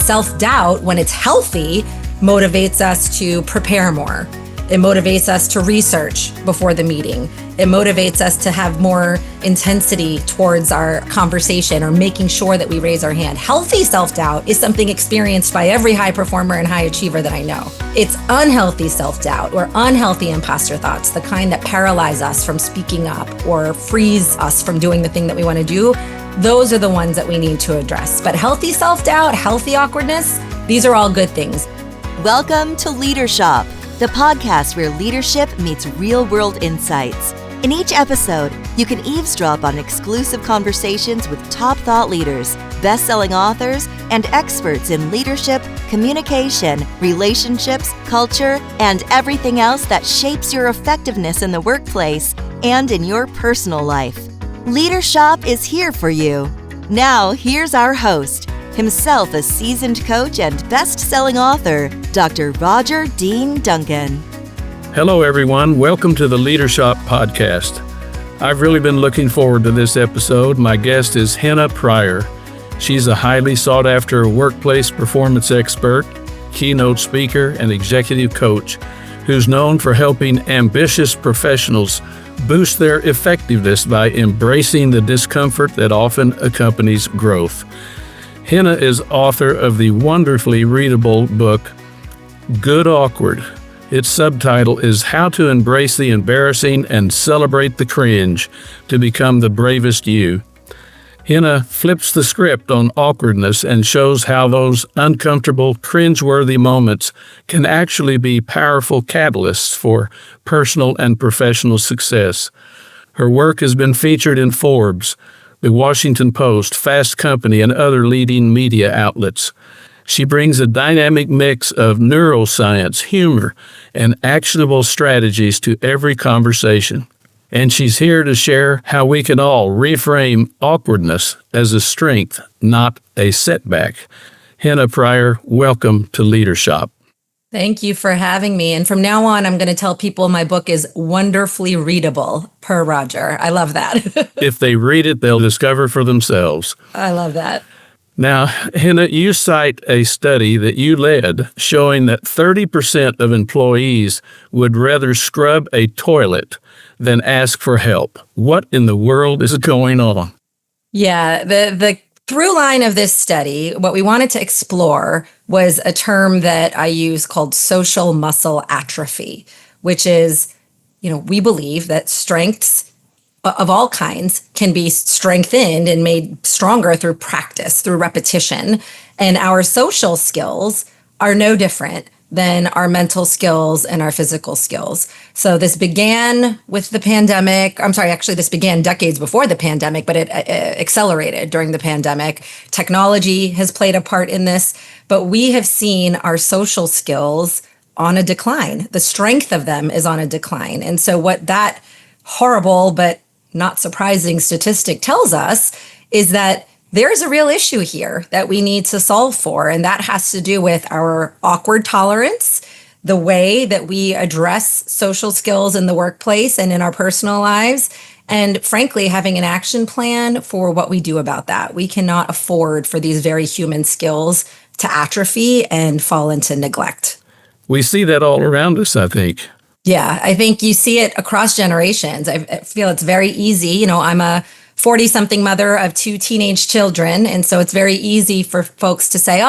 Self-doubt, when it's healthy, motivates us to prepare more. It motivates us to research before the meeting. It motivates us to have more intensity towards our conversation or making sure that we raise our hand. Healthy self-doubt is something experienced by every high performer and high achiever that I know. It's unhealthy self-doubt or unhealthy imposter thoughts, the kind that paralyze us from speaking up or freeze us from doing the thing that we want to do. Those are the ones that we need to address. But healthy self-doubt, healthy awkwardness, these are all good things. Welcome to Leadership, the podcast where leadership meets real-world insights. In each episode, you can eavesdrop on exclusive conversations with top thought leaders, best-selling authors, and experts in leadership, communication, relationships, culture, and everything else that shapes your effectiveness in the workplace and in your personal life. Leadership is here for you. Now, here's our host, himself a seasoned coach and best-selling author, Dr. Roger Dean Duncan. Hello, everyone. Welcome to the Leadership Podcast. I've really been looking forward to this episode. My guest is Henna Pryor. She's a highly sought-after workplace performance expert, keynote speaker, and executive coach who's known for helping ambitious professionals boost their effectiveness by embracing the discomfort that often accompanies growth. Henna is author of the wonderfully readable book, Good Awkward. Its subtitle is How to Embrace the Embarrassing and Celebrate the Cringe to Become the Bravest You. Henna flips the script on awkwardness and shows how those uncomfortable, cringe-worthy moments can actually be powerful catalysts for personal and professional success. Her work has been featured in Forbes, The Washington Post, Fast Company, and other leading media outlets. She brings a dynamic mix of neuroscience, humor, and actionable strategies to every conversation. And she's here to share how we can all reframe awkwardness as a strength, not a setback. Henna Pryor, welcome to Leadership. Thank you for having me. And from now on, I'm going to tell people my book is wonderfully readable, per Roger. I love that. If they read it, they'll discover for themselves. I love that. Now, Henna, you cite a study that you led showing that 30% of employees would rather scrub a toilet than ask for help. What in the world is going on? Yeah, the through line of this study, what we wanted to explore was a term that I use called social muscle atrophy, which is, we believe that strengths of all kinds can be strengthened and made stronger through practice, through repetition. And our social skills are no different than our mental skills and our physical skills. So this began with the pandemic. This began decades before the pandemic, but it accelerated during the pandemic. Technology has played a part in this, but we have seen our social skills on a decline. The strength of them is on a decline. And so what that horrible but not surprising statistic tells us is that there's a real issue here that we need to solve for, and that has to do with our awkward tolerance, the way that we address social skills in the workplace and in our personal lives, and frankly, having an action plan for what we do about that. We cannot afford for these very human skills to atrophy and fall into neglect. We see that all around us, I think. Yeah, I think you see it across generations. I feel it's very easy. I'm a 40-something mother of 2 teenage children. And so it's very easy for folks to say,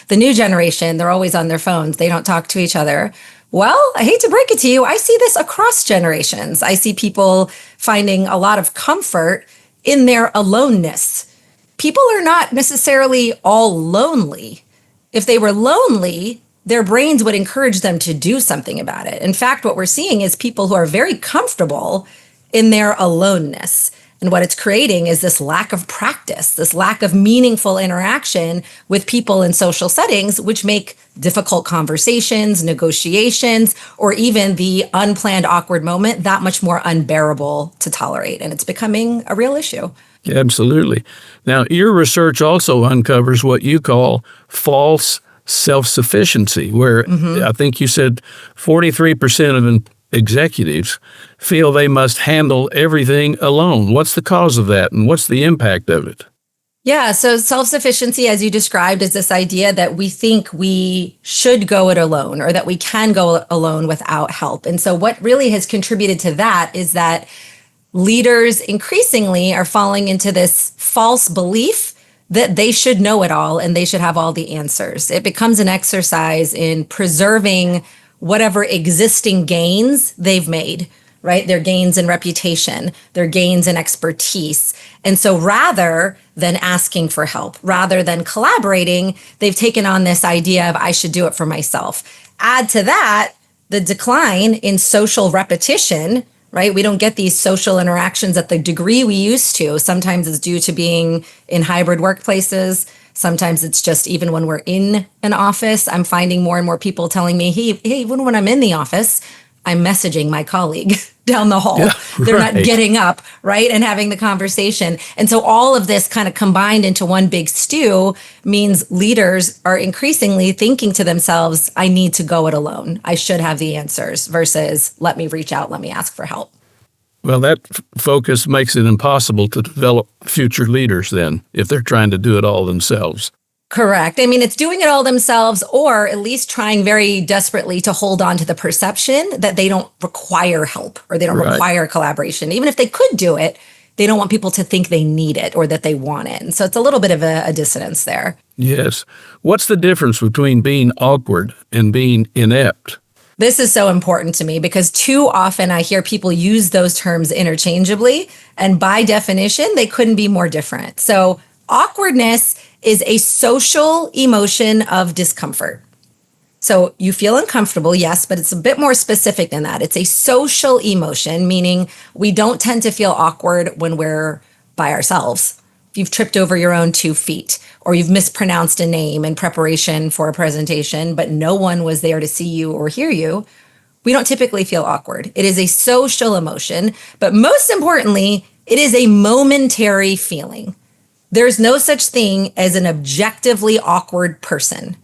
the new generation, they're always on their phones. They don't talk to each other. Well, I hate to break it to you. I see this across generations. I see people finding a lot of comfort in their aloneness. People are not necessarily all lonely. If they were lonely, their brains would encourage them to do something about it. In fact, what we're seeing is people who are very comfortable in their aloneness. And what it's creating is this lack of practice, this lack of meaningful interaction with people in social settings, which make difficult conversations, negotiations, or even the unplanned awkward moment that much more unbearable to tolerate. And it's becoming a real issue. Absolutely. Now, your research also uncovers what you call false self-sufficiency, where I think you said 43% of executives feel they must handle everything alone. What's the cause of that, and what's the impact of it? Yeah, so self-sufficiency, as you described, is this idea that we think we should go it alone or that we can go alone without help. And so what really has contributed to that is that leaders increasingly are falling into this false belief that they should know it all and they should have all the answers. It becomes an exercise in preserving whatever existing gains they've made, right? Their gains in reputation, their gains in expertise. And so rather than asking for help, rather than collaborating, they've taken on this idea of I should do it for myself. Add to that the decline in social repetition, right? We don't get these social interactions at the degree we used to. Sometimes it's due to being in hybrid workplaces. Sometimes it's just even when we're in an office, I'm finding more and more people telling me, hey, even when I'm in the office, I'm messaging my colleague down the hall. Yeah, They're right. not getting up, right, and having the conversation. And so all of this kind of combined into one big stew means leaders are increasingly thinking to themselves, I need to go it alone. I should have the answers versus let me reach out, let me ask for help. Well, that focus makes it impossible to develop future leaders then, if they're trying to do it all themselves. Correct. I mean, it's doing it all themselves or at least trying very desperately to hold on to the perception that they don't require help or they don't Right. require collaboration. Even if they could do it, they don't want people to think they need it or that they want it. And so it's a little bit of a dissonance there. Yes. What's the difference between being awkward and being inept? This is so important to me because too often I hear people use those terms interchangeably. And by definition, they couldn't be more different. So awkwardness is a social emotion of discomfort. So you feel uncomfortable, yes, but it's a bit more specific than that. It's a social emotion, meaning we don't tend to feel awkward when we're by ourselves. If you've tripped over your own 2 feet or you've mispronounced a name in preparation for a presentation, but no one was there to see you or hear you, we don't typically feel awkward. It is a social emotion, but most importantly, it is a momentary feeling. There's no such thing as an objectively awkward person.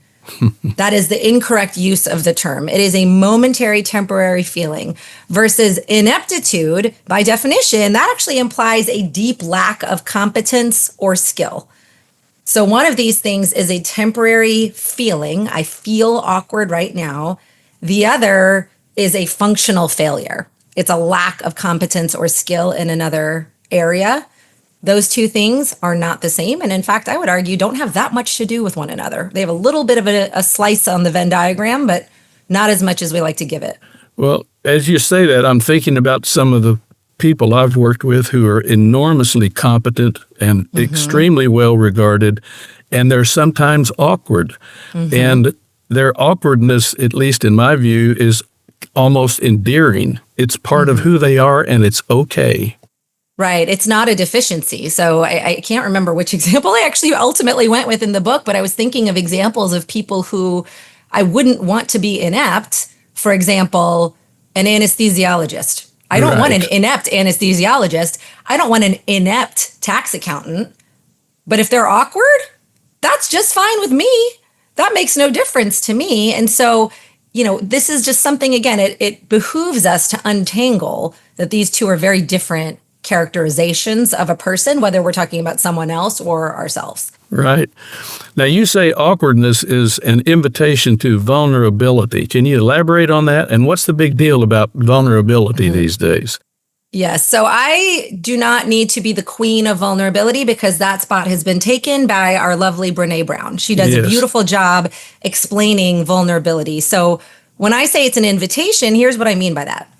That is the incorrect use of the term. It is a momentary, temporary feeling versus ineptitude, by definition, that actually implies a deep lack of competence or skill. So one of these things is a temporary feeling. I feel awkward right now. The other is a functional failure. It's a lack of competence or skill in another area. Those two things are not the same. And in fact, I would argue don't have that much to do with one another. They have a little bit of a slice on the Venn diagram, but not as much as we like to give it. Well, as you say that, I'm thinking about some of the people I've worked with who are enormously competent and extremely well regarded, and they're sometimes awkward. And their awkwardness, at least in my view, is almost endearing. It's part of who they are, and it's okay. Right. It's not a deficiency. So I can't remember which example I actually ultimately went with in the book, but I was thinking of examples of people who I wouldn't want to be inept. For example, an anesthesiologist. I don't want an inept anesthesiologist. I don't want an inept tax accountant. But if they're awkward, that's just fine with me. That makes no difference to me. And so, this is just something, again, it behooves us to untangle that these two are very different characterizations of a person, whether we're talking about someone else or ourselves. Right. Now, you say awkwardness is an invitation to vulnerability. Can you elaborate on that? And what's the big deal about vulnerability these days? Yes. So I do not need to be the queen of vulnerability because that spot has been taken by our lovely Brene Brown. She does a beautiful job explaining vulnerability. So when I say it's an invitation, here's what I mean by that.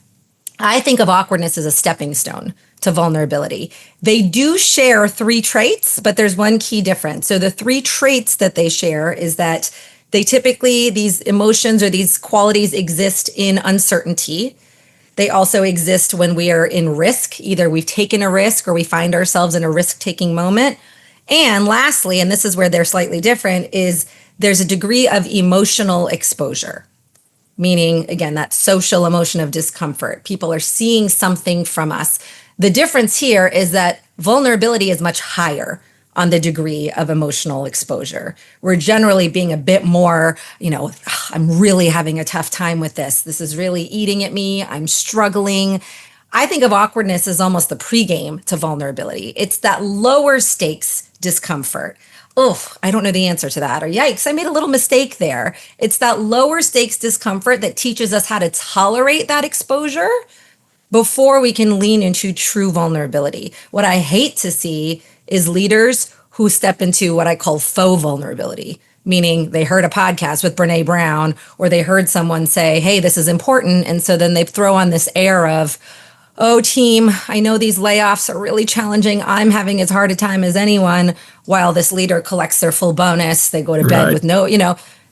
I think of awkwardness as a stepping stone to vulnerability. They do share 3 traits, but there's one key difference. So the 3 traits that they share is that they typically, these emotions or these qualities exist in uncertainty. They also exist when we are in risk. Either we've taken a risk or we find ourselves in a risk-taking moment. And lastly, and this is where they're slightly different, is there's a degree of emotional exposure. Meaning, again, that social emotion of discomfort. People are seeing something from us. The difference here is that vulnerability is much higher on the degree of emotional exposure. We're generally being a bit more, I'm really having a tough time with this. This is really eating at me. I'm struggling. I think of awkwardness as almost the pregame to vulnerability. It's that lower stakes discomfort? Oh, I don't know the answer to that. Or yikes, I made a little mistake there. It's that lower stakes discomfort that teaches us how to tolerate that exposure before we can lean into true vulnerability. What I hate to see is leaders who step into what I call faux vulnerability, meaning they heard a podcast with Brene Brown or they heard someone say, hey, this is important. And so then they throw on this air of, oh, team, I know these layoffs are really challenging. I'm having as hard a time as anyone, while this leader collects their full bonus. They go to bed with no,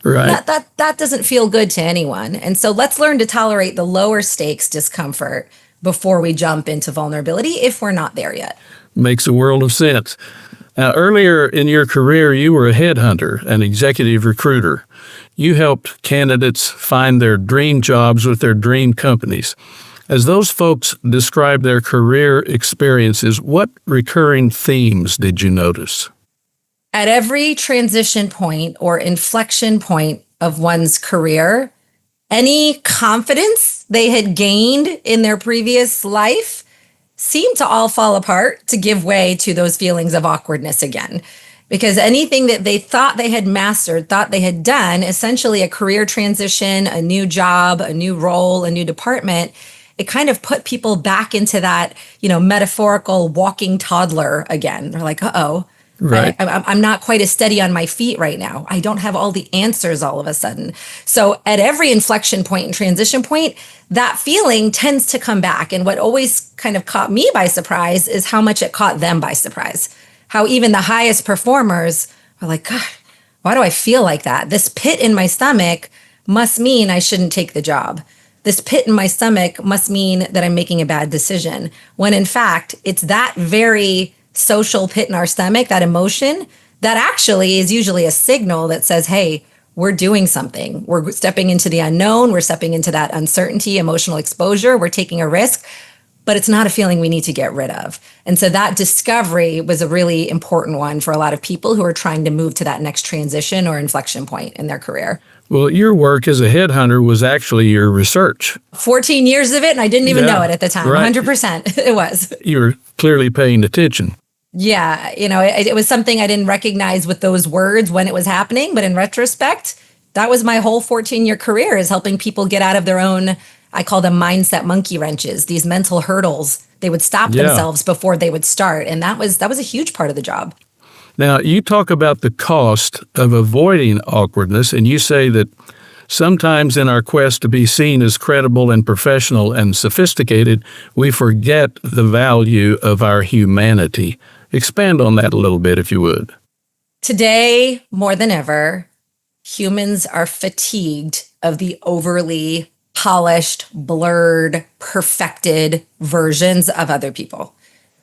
Right. that doesn't feel good to anyone. And so let's learn to tolerate the lower stakes discomfort before we jump into vulnerability if we're not there yet. Makes a world of sense. Now, earlier in your career, you were a headhunter, an executive recruiter. You helped candidates find their dream jobs with their dream companies. As those folks describe their career experiences, what recurring themes did you notice? At every transition point or inflection point of one's career, any confidence they had gained in their previous life seemed to all fall apart to give way to those feelings of awkwardness again. Because anything that they thought they had mastered, thought they had done, essentially a career transition, a new job, a new role, a new department, it kind of put people back into that, metaphorical walking toddler again. They're like, uh-oh. Right. I'm not quite as steady on my feet right now. I don't have all the answers all of a sudden. So at every inflection point and transition point, that feeling tends to come back. And what always kind of caught me by surprise is how much it caught them by surprise. How even the highest performers are like, God, why do I feel like that? This pit in my stomach must mean I shouldn't take the job. This pit in my stomach must mean that I'm making a bad decision. When in fact, it's that very social pit in our stomach, that emotion, that actually is usually a signal that says, hey, we're doing something. We're stepping into the unknown. We're stepping into that uncertainty, emotional exposure. We're taking a risk, but it's not a feeling we need to get rid of. And so that discovery was a really important one for a lot of people who are trying to move to that next transition or inflection point in their career. Well, your work as a headhunter was actually your research. 14 years of it, and I didn't even know it at the time. Right. 100% it was. You were clearly paying attention. Yeah, it was something I didn't recognize with those words when it was happening, but in retrospect, that was my whole 14-year career, is helping people get out of their own, I call them mindset monkey wrenches, these mental hurdles. They would stop themselves before they would start, and that was a huge part of the job. Now, you talk about the cost of avoiding awkwardness, and you say that sometimes in our quest to be seen as credible and professional and sophisticated, we forget the value of our humanity. Expand on that a little bit, if you would. Today, more than ever, humans are fatigued of the overly polished, blurred, perfected versions of other people,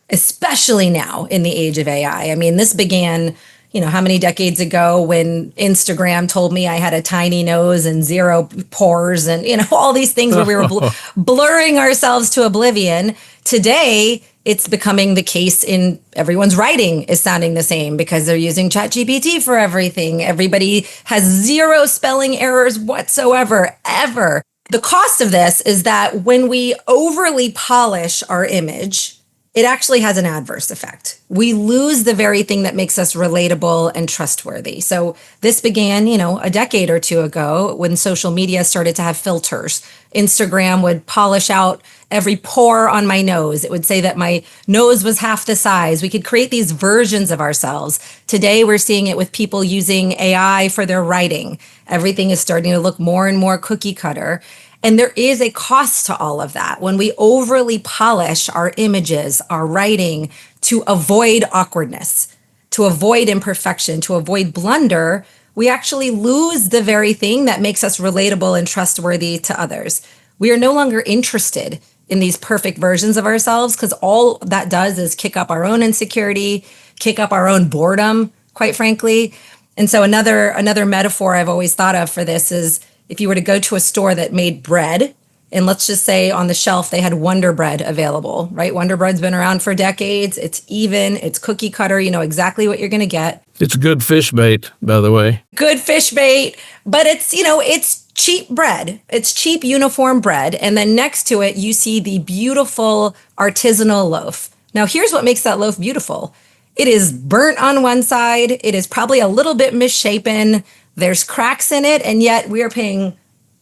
especially now in the age of AI. I mean, this began, how many decades ago when Instagram told me I had a tiny nose and zero pores and, all these things where we were blurring ourselves to oblivion. Today, it's becoming the case in everyone's writing is sounding the same because they're using ChatGPT for everything. Everybody has zero spelling errors whatsoever, ever. The cost of this is that when we overly polish our image, it actually has an adverse effect. We lose the very thing that makes us relatable and trustworthy. So this began, a decade or two ago when social media started to have filters. Instagram would polish out every pore on my nose. It would say that my nose was half the size. We could create these versions of ourselves. Today, we're seeing it with people using AI for their writing. Everything is starting to look more and more cookie cutter. And there is a cost to all of that. When we overly polish our images, our writing to avoid awkwardness, to avoid imperfection, to avoid blunder, we actually lose the very thing that makes us relatable and trustworthy to others. We are no longer interested in these perfect versions of ourselves because all that does is kick up our own insecurity, kick up our own boredom, quite frankly. And so another metaphor I've always thought of for this is if you were to go to a store that made bread, and let's just say on the shelf they had Wonder Bread available, right? Wonder Bread's been around for decades. It's even, it's cookie cutter. You know exactly what you're going to get. It's good fish bait, by the way. Good fish bait, but it's, it's cheap bread. It's cheap uniform bread. And then next to it, you see the beautiful artisanal loaf. Now, here's what makes that loaf beautiful. It is burnt on one side. It is probably a little bit misshapen. There's cracks in it, and yet we are paying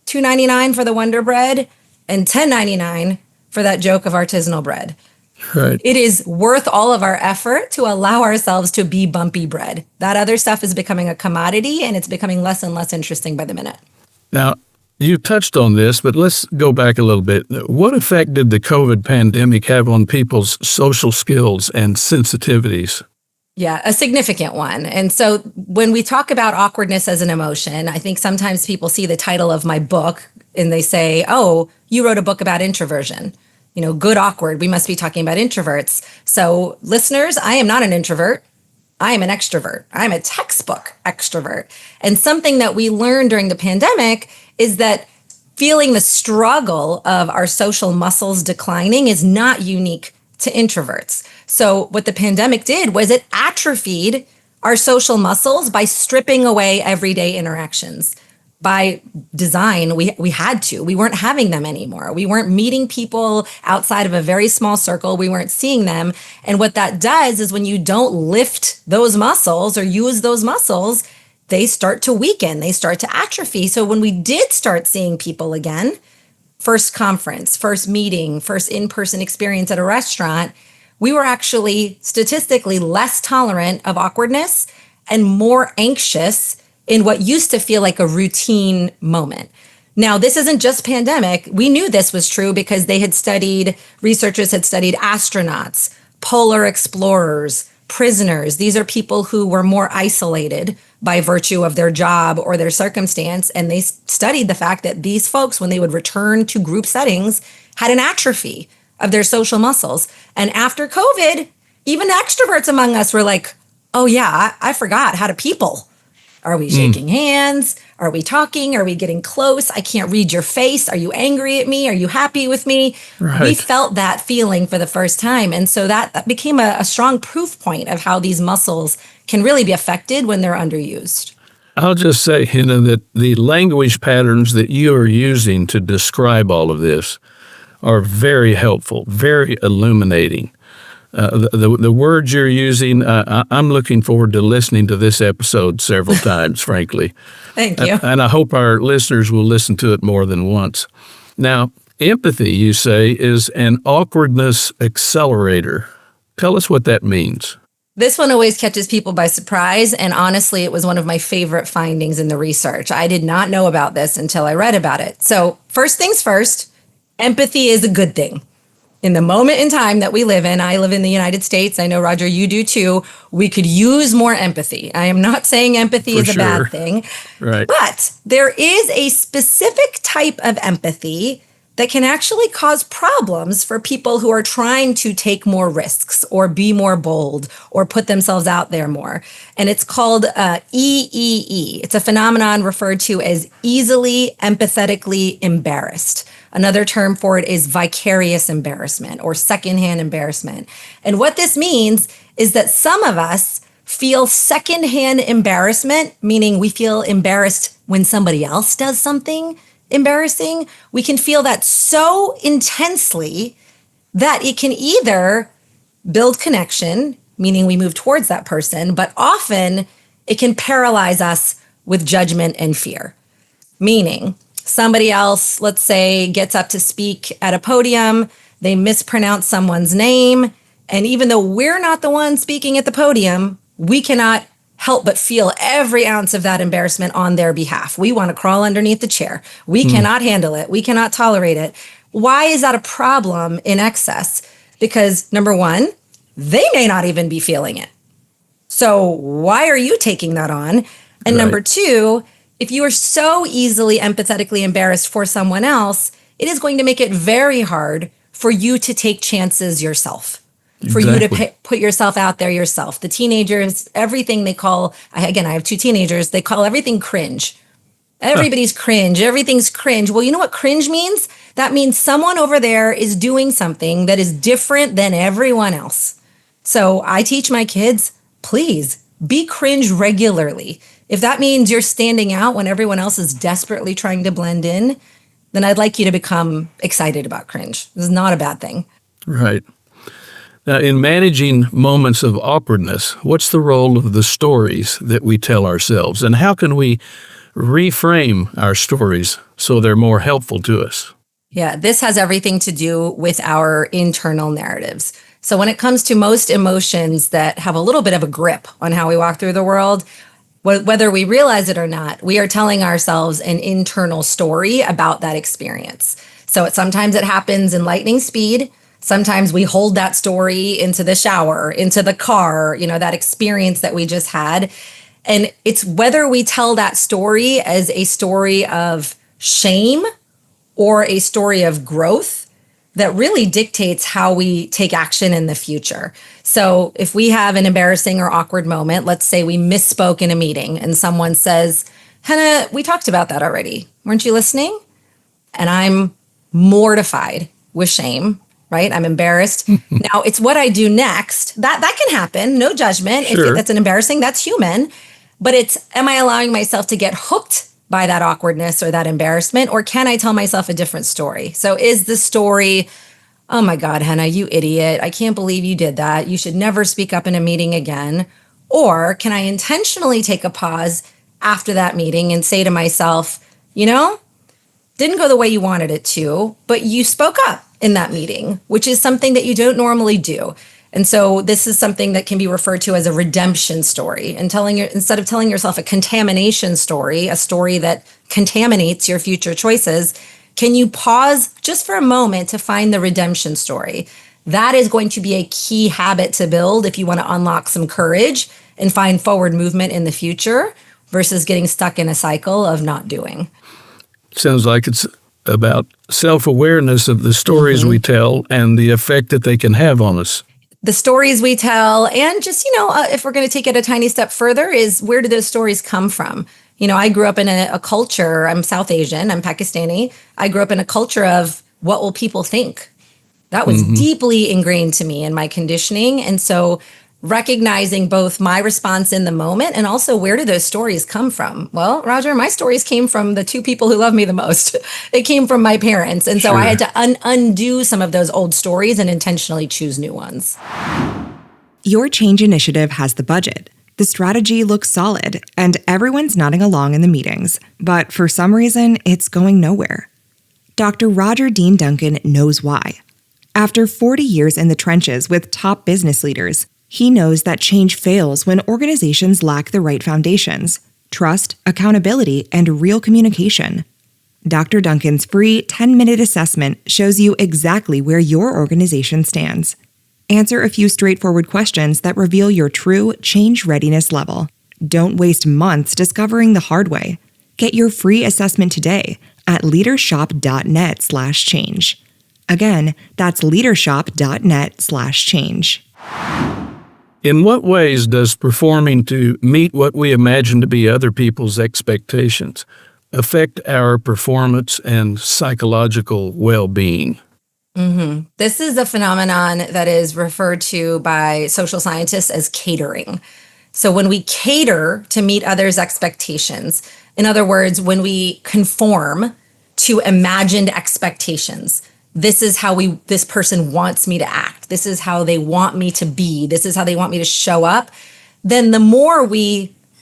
$2.99 for the Wonder Bread and $10.99 for that joke of artisanal bread. Right. It is worth all of our effort to allow ourselves to be bumpy bread. That other stuff is becoming a commodity, and it's becoming less and less interesting by the minute. Now, you touched on this, but let's go back a little bit. What effect did the COVID pandemic have on people's social skills and sensitivities? Yeah, a significant one. And so when we talk about awkwardness as an emotion, I think sometimes people see the title of my book and they say, oh, you wrote a book about introversion. You know, good awkward. We must be talking about introverts. So listeners, I am not an introvert. I am an extrovert. I'm a textbook extrovert. And something that we learned during the pandemic is that feeling the struggle of our social muscles declining is not unique to introverts. So what the pandemic did was it atrophied our social muscles by stripping away everyday interactions. By design, we had to. We weren't having them anymore. We weren't meeting people outside of a very small circle. We weren't seeing them. And what that does is when you don't lift those muscles or use those muscles, they start to weaken. They start to atrophy. So when we did start seeing people again, first conference, first meeting, first in-person experience at a restaurant, we were actually statistically less tolerant of awkwardness and more anxious in what used to feel like a routine moment. Now, this isn't just pandemic. We knew this was true because researchers had studied astronauts, polar explorers, prisoners. These are people who were more isolated by virtue of their job or their circumstance. And they studied the fact that these folks, when they would return to group settings, had an atrophy of their social muscles. And after COVID, even extroverts among us were like, oh yeah, I forgot how to people. Are we shaking hands? Are we talking? Are we getting close? I can't read your face. Are you angry at me? Are you happy with me? Right. We felt that feeling for the first time. And so that became a strong proof point of how these muscles can really be affected when they're underused. I'll just say, Henna, that the language patterns that you are using to describe all of this are very helpful, very illuminating. The words you're using, I'm looking forward to listening to this episode several times, frankly. Thank you. And I hope our listeners will listen to it more than once. Now, empathy, you say, is an awkwardness accelerator. Tell us what that means. This one always catches people by surprise. And honestly, it was one of my favorite findings in the research. I did not know about this until I read about it. So first things first, empathy is a good thing. In the moment in time that we live in, I live in the United States. I know, Roger, you do too. We could use more empathy. I am not saying empathy is a bad thing. Right. But there is a specific type of empathy that can actually cause problems for people who are trying to take more risks or be more bold or put themselves out there more. And it's called EEE. It's a phenomenon referred to as easily empathetically embarrassed. Another term for it is vicarious embarrassment or secondhand embarrassment. And what this means is that some of us feel secondhand embarrassment, meaning we feel embarrassed when somebody else does something embarrassing. We can feel that so intensely that it can either build connection, meaning we move towards that person, but often it can paralyze us with judgment and fear. Meaning somebody else, let's say, gets up to speak at a podium, they mispronounce someone's name, and even though we're not the one speaking at the podium, we cannot help but feel every ounce of that embarrassment on their behalf. We want to crawl underneath the chair. We cannot handle it. We cannot tolerate it. Why is that a problem in excess? Because number one, they may not even be feeling it. So why are you taking that on? And number two, if you are so easily empathetically embarrassed for someone else, it is going to make it very hard for you to take chances yourself. For you to put yourself out there yourself. The teenagers, everything they call, again, I have two teenagers, they call everything cringe. Everybody's cringe. Everything's cringe. Well, you know what cringe means? That means someone over there is doing something that is different than everyone else. So I teach my kids, please be cringe regularly. If that means you're standing out when everyone else is desperately trying to blend in, then I'd like you to become excited about cringe. This is not a bad thing. Right. Now, in managing moments of awkwardness, what's the role of the stories that we tell ourselves, and how can we reframe our stories so they're more helpful to us? Yeah, this has everything to do with our internal narratives. So when it comes to most emotions that have a little bit of a grip on how we walk through the world, whether we realize it or not, we are telling ourselves an internal story about that experience. So sometimes it happens in lightning speed. Sometimes we hold that story into the shower, into the car, that experience that we just had. And it's whether we tell that story as a story of shame or a story of growth that really dictates how we take action in the future. So if we have an embarrassing or awkward moment, let's say we misspoke in a meeting and someone says, Henna, we talked about that already. Weren't you listening? And I'm mortified with shame, right? I'm embarrassed. Now, it's what I do next. That can happen. No judgment. Sure. If that's an embarrassing, that's human. But it's, am I allowing myself to get hooked by that awkwardness or that embarrassment? Or can I tell myself a different story? So is the story, oh my God, Henna, you idiot. I can't believe you did that. You should never speak up in a meeting again. Or can I intentionally take a pause after that meeting and say to myself, didn't go the way you wanted it to, but you spoke up in that meeting, which is something that you don't normally do. And so this is something that can be referred to as a redemption story. And instead of telling yourself a contamination story, a story that contaminates your future choices, can you pause just for a moment to find the redemption story? That is going to be a key habit to build if you want to unlock some courage and find forward movement in the future versus getting stuck in a cycle of not doing. Sounds like it's about self-awareness of the stories we tell and the effect that they can have on us. The stories we tell, and just, if we're going to take it a tiny step further, is where do those stories come from? I grew up in a culture, I'm South Asian, I'm Pakistani. I grew up in a culture of what will people think? That was deeply ingrained to me in my conditioning. And so recognizing both my response in the moment and also where do those stories come from? Well, Roger, my stories came from the two people who love me the most. It came from my parents. And so I had to undo some of those old stories and intentionally choose new ones. Your change initiative has the budget. The strategy looks solid, and everyone's nodding along in the meetings. But for some reason, it's going nowhere. Dr. Roger Dean Duncan knows why. After 40 years in the trenches with top business leaders, he knows that change fails when organizations lack the right foundations: trust, accountability, and real communication. Dr. Duncan's free 10-minute assessment shows you exactly where your organization stands. Answer a few straightforward questions that reveal your true change readiness level. Don't waste months discovering the hard way. Get your free assessment today at leadershop.net/change. Again, that's leadershop.net/change. In what ways does performing to meet what we imagine to be other people's expectations affect our performance and psychological well-being? This is a phenomenon that is referred to by social scientists as catering. So when we cater to meet others' expectations, in other words, when we conform to imagined expectations, this is how this person wants me to act. This is how they want me to be. This is how they want me to show up. Then the more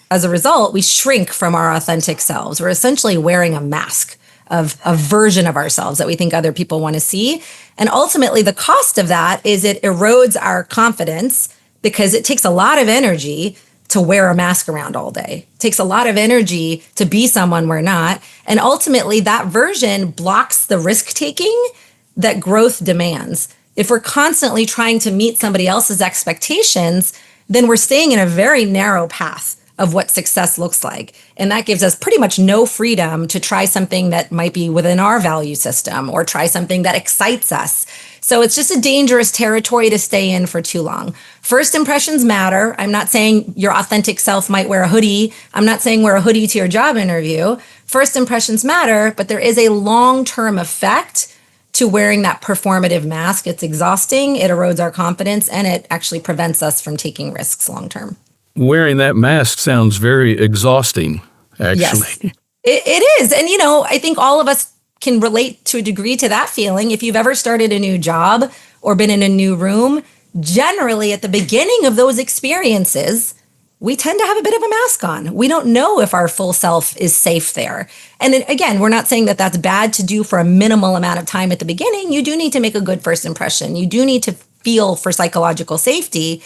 as a result, we shrink from our authentic selves. We're essentially wearing a mask of a version of ourselves that we think other people want to see. And ultimately, the cost of that is it erodes our confidence because it takes a lot of energy to wear a mask around all day. It takes a lot of energy to be someone we're not. And ultimately, that version blocks the risk-taking that growth demands. If we're constantly trying to meet somebody else's expectations, then we're staying in a very narrow path of what success looks like. And that gives us pretty much no freedom to try something that might be within our value system or try something that excites us. So it's just a dangerous territory to stay in for too long. First impressions matter. I'm not saying your authentic self might wear a hoodie. I'm not saying wear a hoodie to your job interview. First impressions matter, but there is a long-term effect to wearing that performative mask. It's exhausting, it erodes our confidence, and it actually prevents us from taking risks long term. Wearing that mask sounds very exhausting, actually. Yes, it is. And, I think all of us can relate to a degree to that feeling. If you've ever started a new job or been in a new room, generally at the beginning of those experiences, we tend to have a bit of a mask on. We don't know if our full self is safe there. And again, we're not saying that that's bad to do for a minimal amount of time at the beginning. You do need to make a good first impression. You do need to feel for psychological safety.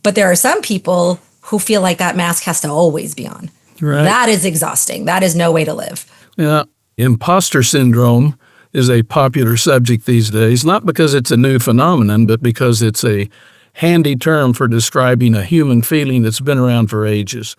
But there are some people who feel like that mask has to always be on. Right. That is exhausting. That is no way to live. Yeah. Imposter syndrome is a popular subject these days, not because it's a new phenomenon, but because it's a handy term for describing a human feeling that's been around for ages.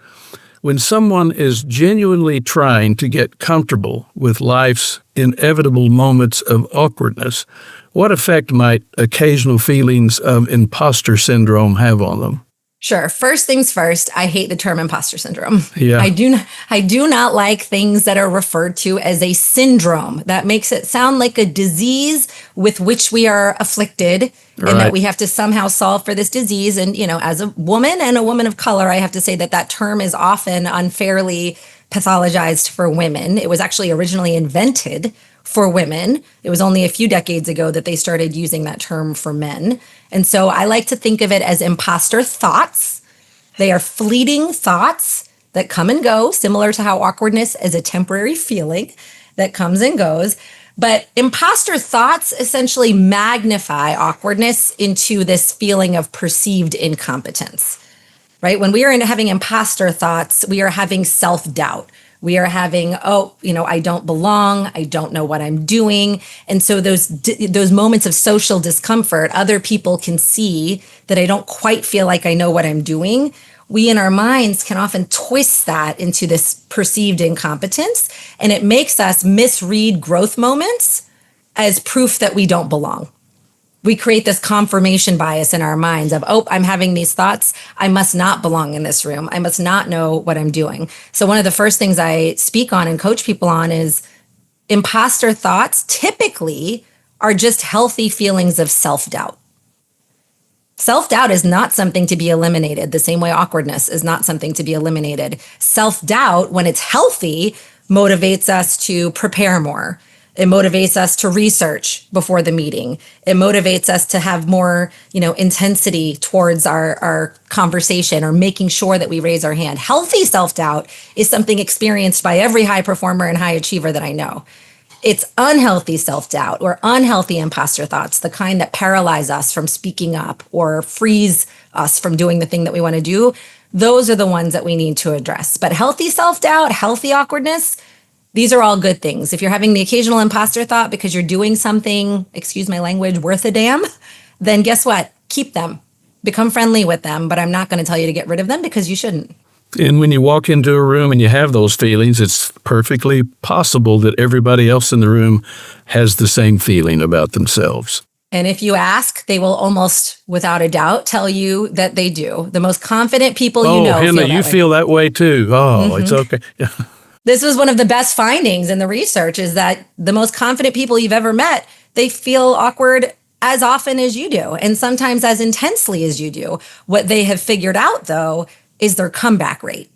When someone is genuinely trying to get comfortable with life's inevitable moments of awkwardness, what effect might occasional feelings of imposter syndrome have on them? Sure. First things first, I hate the term imposter syndrome. Yeah. I do not like things that are referred to as a syndrome. That makes it sound like a disease with which we are afflicted and that we have to somehow solve for this disease. And, as a woman and a woman of color, I have to say that term is often unfairly pathologized for women. It was actually originally invented for women. It was only a few decades ago that they started using that term for men. And so I like to think of it as imposter thoughts. They are fleeting thoughts that come and go, similar to how awkwardness is a temporary feeling that comes and goes. But imposter thoughts essentially magnify awkwardness into this feeling of perceived incompetence, right? When we are having imposter thoughts, we are having self-doubt. We are having, I don't belong. I don't know what I'm doing. And so those moments of social discomfort, other people can see that I don't quite feel like I know what I'm doing. We in our minds can often twist that into this perceived incompetence, and it makes us misread growth moments as proof that we don't belong. We create this confirmation bias in our minds of, I'm having these thoughts. I must not belong in this room. I must not know what I'm doing. So one of the first things I speak on and coach people on is imposter thoughts typically are just healthy feelings of self-doubt. Self-doubt is not something to be eliminated, the same way awkwardness is not something to be eliminated. Self-doubt, when it's healthy, motivates us to prepare more. It motivates us to research before the meeting. It motivates us to have more, intensity towards our conversation or making sure that we raise our hand. Healthy self-doubt is something experienced by every high performer and high achiever that I know. It's unhealthy self-doubt or unhealthy imposter thoughts, the kind that paralyze us from speaking up or freeze us from doing the thing that we want to do. Those are the ones that we need to address. But healthy self-doubt, healthy awkwardness, these are all good things. If you're having the occasional imposter thought because you're doing something, excuse my language, worth a damn, then guess what? Keep them. Become friendly with them, but I'm not going to tell you to get rid of them because you shouldn't. And when you walk into a room and you have those feelings, it's perfectly possible that everybody else in the room has the same feeling about themselves. And if you ask, they will almost without a doubt tell you that they do. The most confident people you know Henna, you feel that way too. It's okay. This was one of the best findings in the research is that the most confident people you've ever met, they feel awkward as often as you do and sometimes as intensely as you do. What they have figured out, though, is their comeback rate.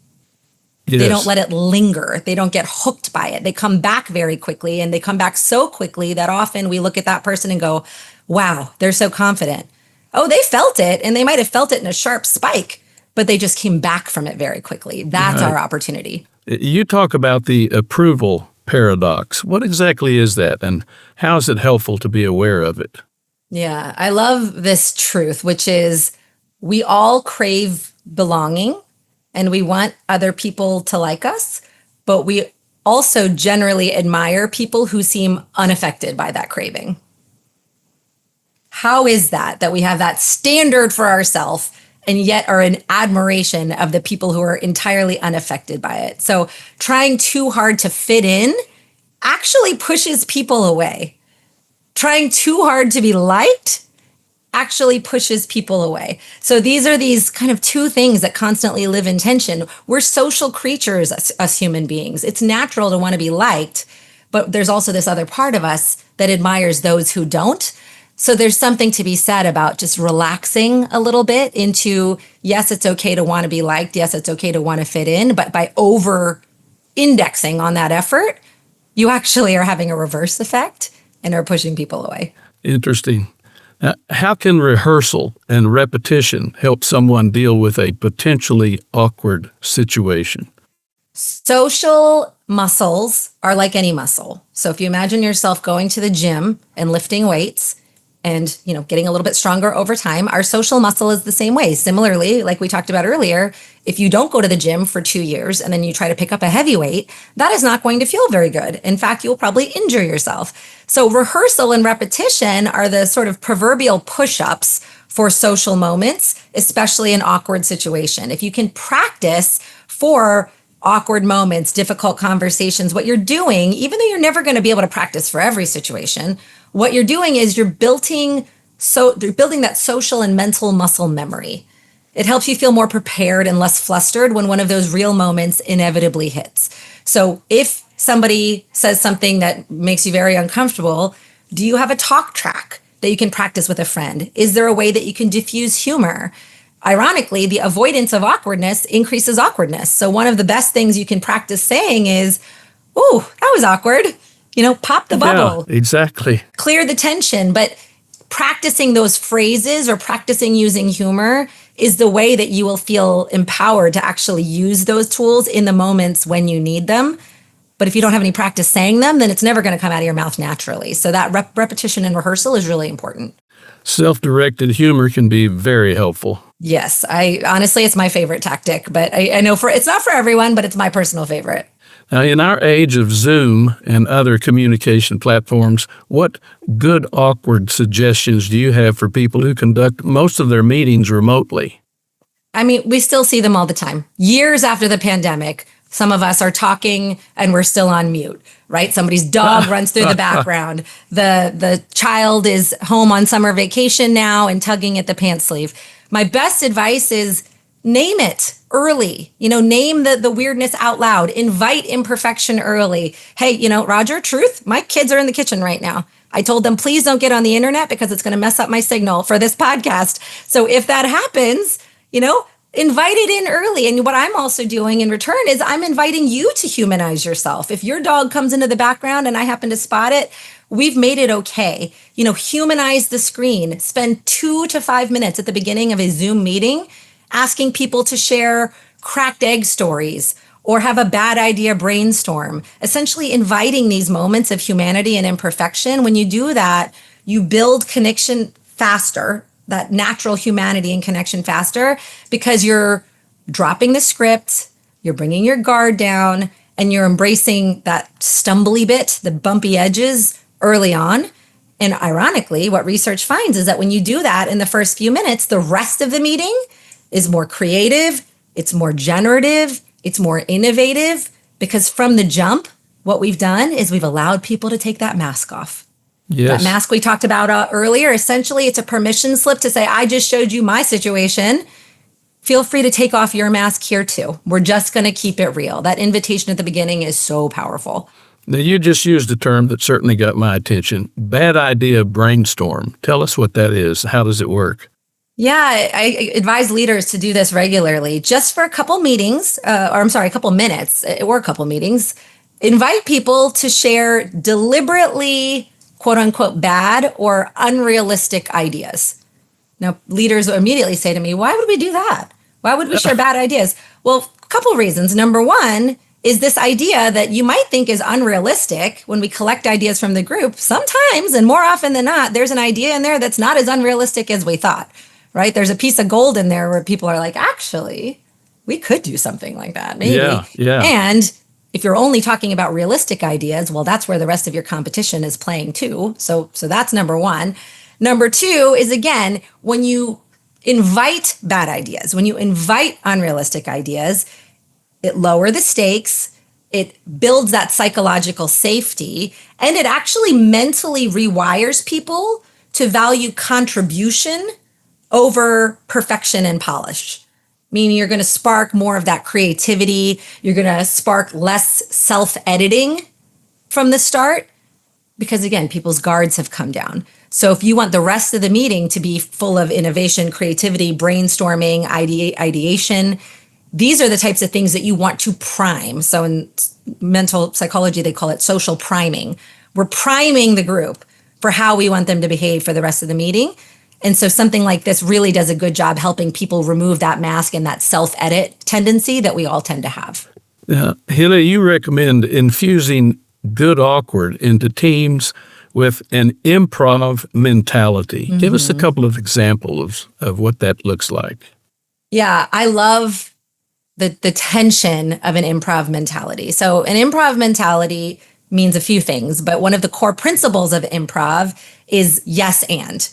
Yes. They don't let it linger. They don't get hooked by it. They come back very quickly, and they come back so quickly that often we look at that person and go, wow, they're so confident. Oh, they felt it, and they might have felt it in a sharp spike, but they just came back from it very quickly. That's our opportunity. You talk about the approval paradox. What exactly is that, and how is it helpful to be aware of it? Yeah, I love this truth, which is we all crave belonging and we want other people to like us, but we also generally admire people who seem unaffected by that craving. How is that we have that standard for ourselves and yet are in admiration of the people who are entirely unaffected by it? So trying too hard to fit in actually pushes people away. Trying too hard to be liked actually pushes people away. So these are these kind of two things that constantly live in tension. We're social creatures, us human beings. It's natural to want to be liked, but there's also this other part of us that admires those who don't. So there's something to be said about just relaxing a little bit into, yes, it's okay to want to be liked. Yes, it's okay to want to fit in. But by over indexing on that effort, you actually are having a reverse effect and are pushing people away. Interesting. Now, how can rehearsal and repetition help someone deal with a potentially awkward situation? Social muscles are like any muscle. So if you imagine yourself going to the gym and lifting weights and, getting a little bit stronger over time, our social muscle is the same way. Similarly, like we talked about earlier, if you don't go to the gym for 2 years and then you try to pick up a heavy weight, that is not going to feel very good. In fact, you'll probably injure yourself. So rehearsal and repetition are the sort of proverbial push-ups for social moments, especially in awkward situation. If you can practice for awkward moments, difficult conversations, what you're doing, even though you're never going to be able to practice for every situation, what you're doing is you're building that social and mental muscle memory. It helps you feel more prepared and less flustered when one of those real moments inevitably hits. So if somebody says something that makes you very uncomfortable, do you have a talk track that you can practice with a friend? Is there a way that you can diffuse humor? Ironically, the avoidance of awkwardness increases awkwardness. So one of the best things you can practice saying is, "Ooh, that was awkward." Pop the bubble. Yeah, exactly. Clear the tension. But practicing those phrases or practicing using humor is the way that you will feel empowered to actually use those tools in the moments when you need them. But if you don't have any practice saying them, then it's never going to come out of your mouth naturally. So that repetition and rehearsal is really important. Self-directed humor can be very helpful. Yes, honestly, it's my favorite tactic, but I know it's not for everyone, but it's my personal favorite. Now, in our age of Zoom and other communication platforms, what good awkward suggestions do you have for people who conduct most of their meetings remotely? We still see them all the time. Years after the pandemic, some of us are talking and we're still on mute, right? Somebody's dog runs through the background. The child is home on summer vacation now and tugging at the pants sleeve. My best advice is name it early. Name the weirdness out loud. Invite imperfection early. Hey, Roger, truth, my kids are in the kitchen right now. I told them, please don't get on the internet because it's going to mess up my signal for this podcast. So if that happens, invite it in early. And what I'm also doing in return is I'm inviting you to humanize yourself. If your dog comes into the background and I happen to spot it, we've made it okay. Humanize the screen. Spend 2 to 5 minutes at the beginning of a Zoom meeting asking people to share cracked egg stories or have a bad idea brainstorm. Essentially inviting these moments of humanity and imperfection. When you do that, you build connection faster, that natural humanity and connection faster, because you're dropping the script, you're bringing your guard down, and you're embracing that stumbly bit, the bumpy edges early on. And ironically, what research finds is that when you do that in the first few minutes, the rest of the meeting is more creative, it's more generative, it's more innovative, because from the jump, what we've done is we've allowed people to take that mask off. Yes. That mask we talked about earlier, essentially it's a permission slip to say, I just showed you my situation. Feel free to take off your mask here too. We're just going to keep it real. That invitation at the beginning is so powerful. Now, you just used a term that certainly got my attention. Bad idea brainstorm. Tell us what that is. How does it work? Yeah, I advise leaders to do this regularly, just for a couple meetings, a couple minutes or a couple meetings. Invite people to share deliberately, quote unquote, bad or unrealistic ideas. Now, leaders will immediately say to me, why would we do that? Why would we share bad ideas? Well, a couple reasons. Number one is this idea that you might think is unrealistic. When we collect ideas from the group, sometimes and more often than not, there's an idea in there that's not as unrealistic as we thought, right? There's a piece of gold in there where people are like, actually, we could do something like that, maybe. Yeah. And if you're only talking about realistic ideas, well, that's where the rest of your competition is playing too. So that's number one. Number two is, again, when you invite bad ideas, when you invite unrealistic ideas, it lowers the stakes, it builds that psychological safety, and it actually mentally rewires people to value contribution over perfection and polish. Meaning you're going to spark more of that creativity. You're going to spark less self-editing from the start because, again, people's guards have come down. So if you want the rest of the meeting to be full of innovation, creativity, brainstorming, ideation, these are the types of things that you want to prime. So in mental psychology, they call it social priming. We're priming the group for how we want them to behave for the rest of the meeting. And so something like this really does a good job helping people remove that mask and that self-edit tendency that we all tend to have. Henna, you recommend infusing good awkward into teams with an improv mentality. Give us a couple of examples of what that looks like. Yeah, I love the tension of an improv mentality. So an improv mentality means a few things, but one of the core principles of improv is yes and.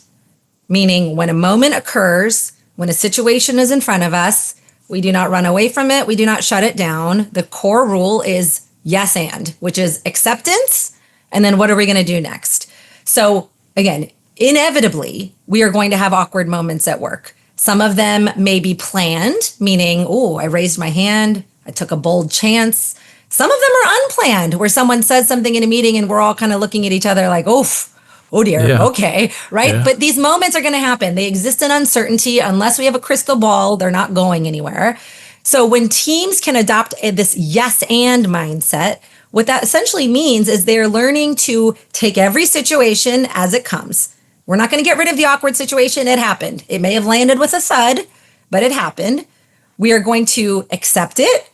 Meaning when a moment occurs, when a situation is in front of us, we do not run away from it. We do not shut it down. The core rule is yes and, which is acceptance. And then what are we going to do next? So again, inevitably, we are going to have awkward moments at work. Some of them may be planned, meaning, oh, I raised my hand. I took a bold chance. Some of them are unplanned, where someone says something in a meeting and we're all kind of looking at each other like, oof. Oh dear, Yeah. okay, right? Yeah. But these moments are going to happen. They exist in uncertainty. Unless we have a crystal ball, they're not going anywhere. So when teams can adopt this yes and mindset, what that essentially means is they're learning to take every situation as it comes. We're not going to get rid of the awkward situation. It happened. It may have landed with a thud, but it happened. We are going to accept it.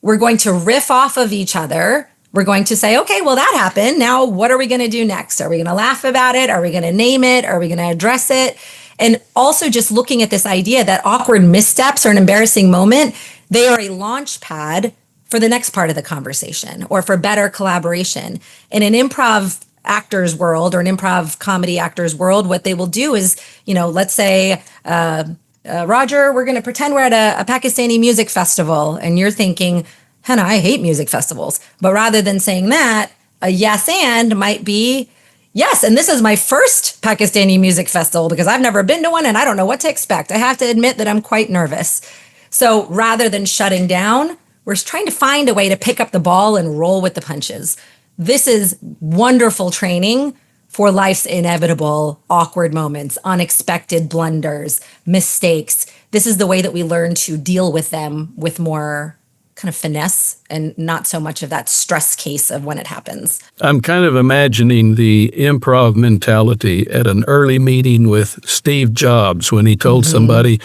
We're going to riff off of each other. We're going to say, okay, well, that happened. Now, what are we going to do next? Are we going to laugh about it? Are we going to name it? Are we going to address it? And also just looking at this idea that awkward missteps or an embarrassing moment, they are a launch pad for the next part of the conversation or for better collaboration. In an improv actor's world or an improv comedy actor's world, what they will do is, let's say, Roger, we're going to pretend we're at a Pakistani music festival. And you're thinking, Henna, I hate music festivals. But rather than saying that, a yes and might be, yes, and this is my first Pakistani music festival because I've never been to one and I don't know what to expect. I have to admit that I'm quite nervous. So rather than shutting down, we're trying to find a way to pick up the ball and roll with the punches. This is wonderful training for life's inevitable awkward moments, unexpected blunders, mistakes. This is the way that we learn to deal with them with more kind of finesse and not so much of that stress case of when it happens. I'm kind of imagining the improv mentality at an early meeting with Steve Jobs when he told somebody,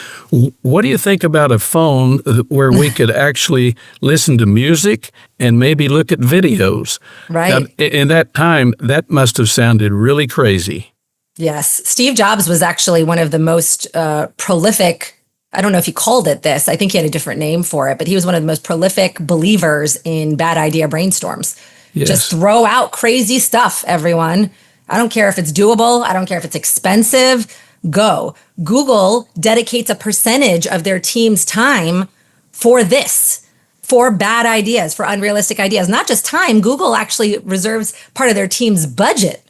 what do you think about a phone where we could actually listen to music and maybe look at videos? Right. Now, in that time, that must have sounded really crazy. Yes. Steve Jobs was actually one of the most prolific, I don't know if he called it this. I think he had a different name for it, but he was one of the most prolific believers in bad idea brainstorms. Yes. Just throw out crazy stuff, everyone. I don't care if it's doable. I don't care if it's expensive. Go. Google dedicates a percentage of their team's time for this, for bad ideas, for unrealistic ideas. Not just time. Google actually reserves part of their team's budget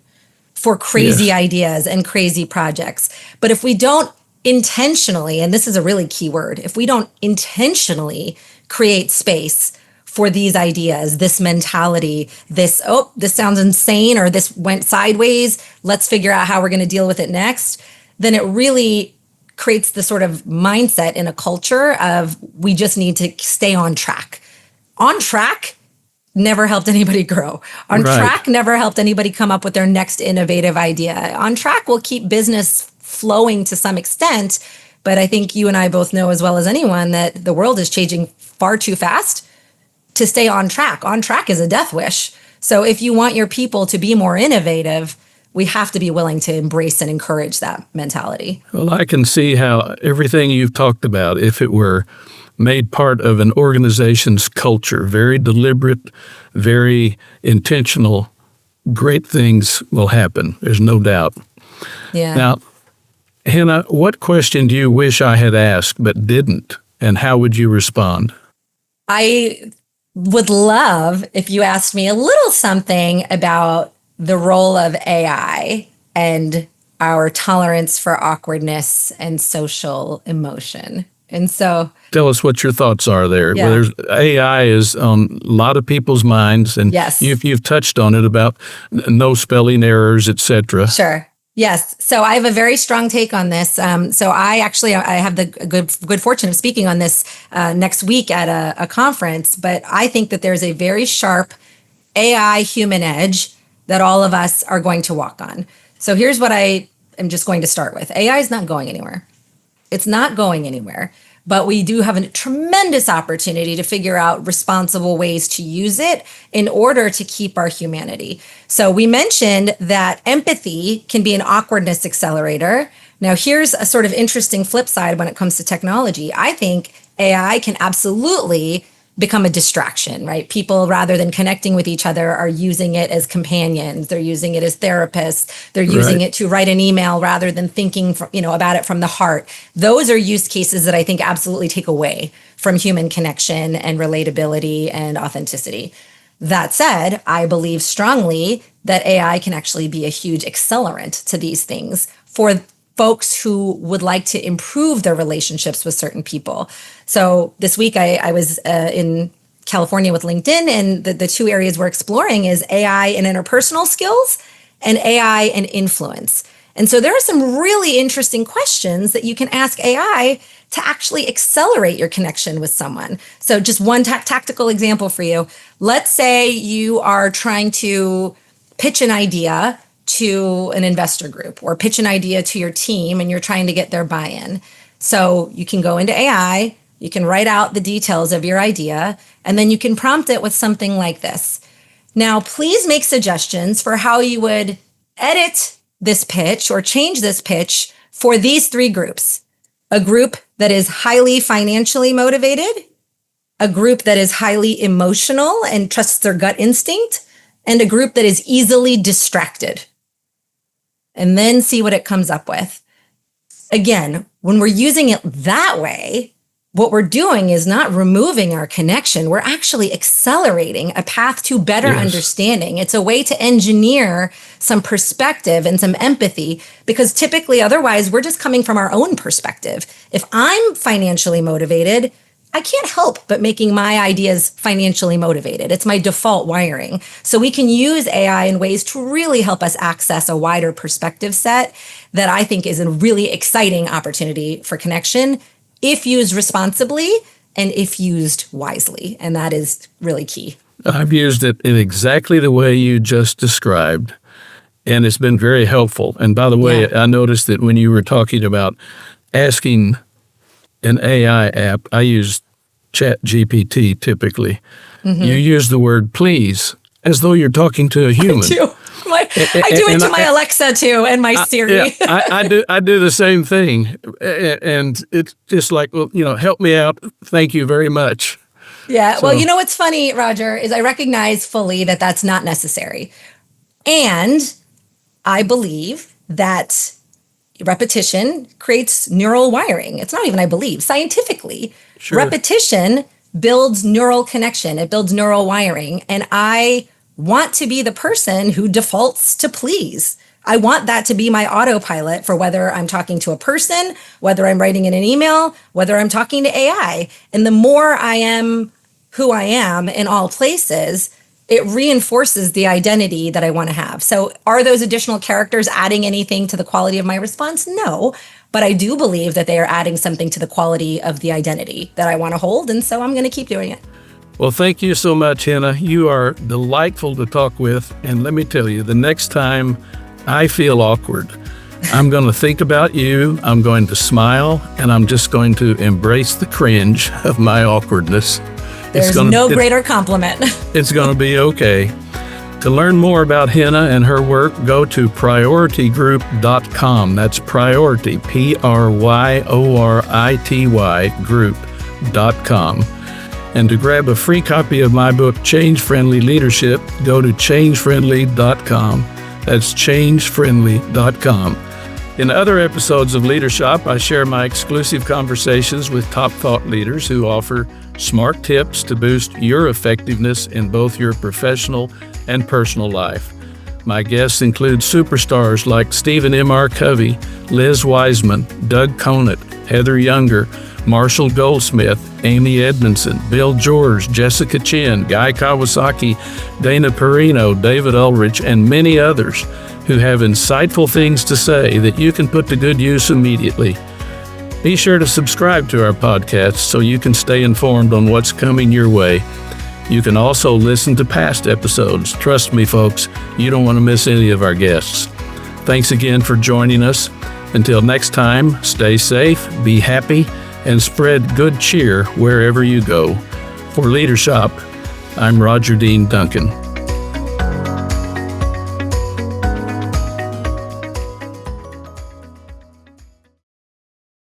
for crazy ideas and crazy projects. But if we don't intentionally, and this is a really key word, if we don't intentionally create space for these ideas, this mentality, this sounds insane or this went sideways, let's figure out how we're going to deal with it next, then it really creates the sort of mindset in a culture of we just need to stay on track. On track never helped anybody grow. On track never helped anybody come up with their next innovative idea. On track will keep business flowing to some extent, but I think you and I both know as well as anyone that the world is changing far too fast to stay on track. On track is a death wish. So if you want your people to be more innovative, we have to be willing to embrace and encourage that mentality. Well, I can see how everything you've talked about, if it were made part of an organization's culture, very deliberate, very intentional, great things will happen. There's no doubt. Yeah. Now, Henna, what question do you wish I had asked but didn't, and how would you respond? I would love if you asked me a little something about the role of AI and our tolerance for awkwardness and social emotion. And so, tell us what your thoughts are there. Yeah. Well, AI is on a lot of people's minds, and Yes. you've touched on it about no spelling errors, etc. sure. Yes. So I have a very strong take on this. So I have the good fortune of speaking on this next week at a conference, but I think that there's a very sharp AI human edge that all of us are going to walk on. So here's what I am just going to start with. AI is not going anywhere. It's not going anywhere. But we do have a tremendous opportunity to figure out responsible ways to use it in order to keep our humanity. So we mentioned that empathy can be an awkwardness accelerator. Now, here's a sort of interesting flip side when it comes to technology. I think AI can absolutely become a distraction, right? People, rather than connecting with each other, are using it as companions. They're using it as therapists. They're using it to write an email rather than thinking, about it from the heart. Those are use cases that I think absolutely take away from human connection and relatability and authenticity. That said, I believe strongly that AI can actually be a huge accelerant to these things for folks who would like to improve their relationships with certain people. So this week I was in California with LinkedIn, and the two areas we're exploring is AI and interpersonal skills and AI and influence. And so there are some really interesting questions that you can ask AI to actually accelerate your connection with someone. So just one tactical example for you. Let's say you are trying to pitch an idea to an investor group or pitch an idea to your team and you're trying to get their buy-in. So you can go into AI, you can write out the details of your idea, and then you can prompt it with something like this. Now, please make suggestions for how you would edit this pitch or change this pitch for these three groups. A group that is highly financially motivated, a group that is highly emotional and trusts their gut instinct, and a group that is easily distracted. And then see what it comes up with. Again, when we're using it that way, what we're doing is not removing our connection. We're actually accelerating a path to better understanding. It's a way to engineer some perspective and some empathy, because typically otherwise we're just coming from our own perspective. If I'm financially motivated, I can't help but making my ideas financially motivated. It's my default wiring. So we can use AI in ways to really help us access a wider perspective set that I think is a really exciting opportunity for connection if used responsibly and if used wisely. And that is really key. I've used it in exactly the way you just described, and it's been very helpful. And by the way, I noticed that when you were talking about asking an AI app, I use ChatGPT typically. You use the word please as though you're talking to a human. I do. I do it to my Alexa too, and my Siri. I do the same thing, and it's just like, well, help me out. Thank you very much. Yeah. So, well, what's funny, Roger, is I recognize fully that that's not necessary, and I believe that repetition creates neural wiring. It's not even I believe. Scientifically, repetition builds neural connection. It builds neural wiring. And I want to be the person who defaults to please. I want that to be my autopilot for whether I'm talking to a person, whether I'm writing in an email, whether I'm talking to AI. And the more I am who I am in all places, it reinforces the identity that I want to have. So are those additional characters adding anything to the quality of my response? No, but I do believe that they are adding something to the quality of the identity that I want to hold. And so I'm going to keep doing it. Well, thank you so much, Henna. You are delightful to talk with. And let me tell you, the next time I feel awkward, I'm going to think about you, I'm going to smile, and I'm just going to embrace the cringe of my awkwardness. There's no greater compliment. It's going to be okay. To learn more about Henna and her work, go to prioritygroup.com. That's priority, PRYORITY group.com. And to grab a free copy of my book, Change Friendly Leadership, go to changefriendly.com. That's changefriendly.com. In other episodes of Leadership, I share my exclusive conversations with top thought leaders who offer smart tips to boost your effectiveness in both your professional and personal life. My guests include superstars like Stephen M.R. Covey, Liz Wiseman, Doug Conant, Heather Younger, Marshall Goldsmith, Amy Edmondson, Bill George, Jessica Chin, Guy Kawasaki, Dana Perino, David Ulrich, and many others who have insightful things to say that you can put to good use immediately. Be sure to subscribe to our podcast so you can stay informed on what's coming your way. You can also listen to past episodes. Trust me, folks, you don't want to miss any of our guests. Thanks again for joining us. Until next time, stay safe, be happy, and spread good cheer wherever you go. For Leadership, I'm Roger Dean Duncan.